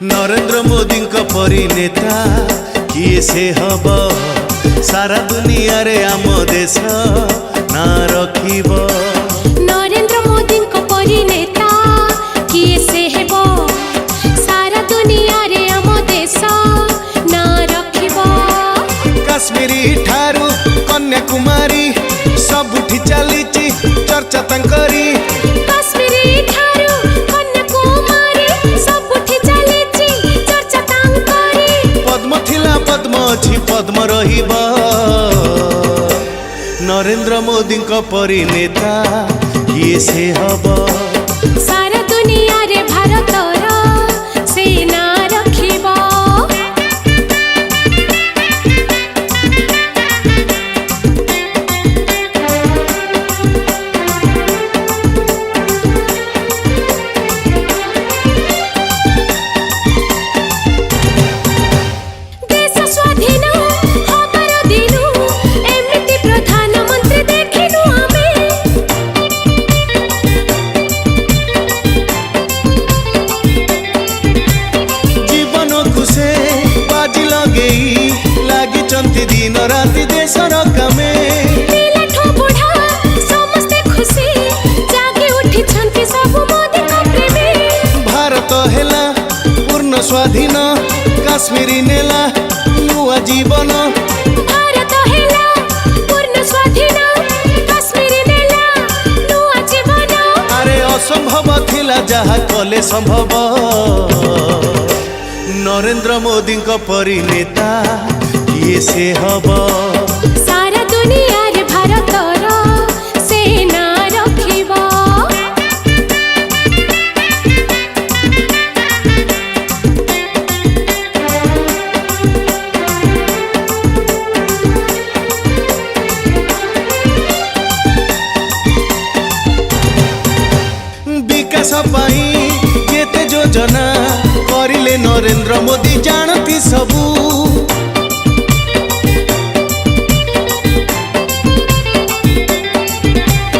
नरेंद्र मोदी परी नेता किए से हब सारा दुनिया रे आम देश ना रखिब। नरेंद्र मोदी परी नेता किए से हेब सारा दुनिया रे आम देश ना रखिब। काश्मीरी ठारू कन्याकुमारी सबुठी चली चर्चा तंकरी। काश्मीरी ठारू कन्याकुमारी सबुठी चली चर्चा तंकरी। पद्म थिला पद्म अछि पद्म रहिब। नरेंद्र मोदी परी नेता किए से हब सारा दुनिया रे भारतर सेना रखिब। देश स्वाधीन हबार दिन एमती प्रधानमंत्री देखिनु आमे। जीवन को से बाजी लगेई लागिचंती दिन राति देशर कामे। पिलाठो बुढ़ा समस्ते खुशी जागे उठिछंती सब मोदी का प्रेमी। भारत हेला पूर्ण स्वाधीन काश्मीरी नेला नुआ जीवन। भारत हेला पूर्ण स्वाधीन काश्मीरी नेला नुआ जीवन। अरे असंभव थिला जहा कले संभव। नरेंद्र मोदी परी नेता किए से हब सारा दुनिया रे भारतर सेना रखिब। विकास पाई केते योजना करिले नरेंद्र मोदी जानती सबू।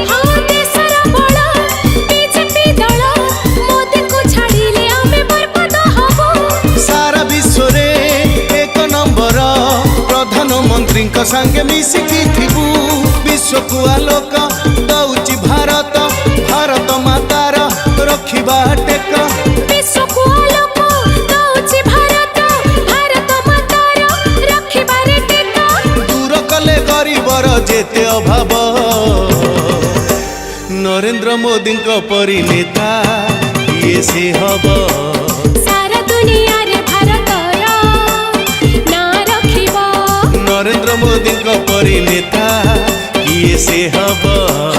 हाँ देशर बड़ बीजेपी दल मोदी को छाड़िले आमे बर्बाद हबो। सारा विश्व रे एक नंबर प्रधानमंत्री संगे मिसिकी थिबू। विश्व को आलोक दौची भारत भारत मातार रखिबा टेक। विश्व को आलोक दौची भारत भारत मातार रखिबा रे टेक। दूर कले गरीबर जेते अभाव। नरेंद्र मोदी परी नेता किए से हब सारा दुनिया रे भारतर ना रखिब। नरेंद्र मोदी परी नेता किए से हब।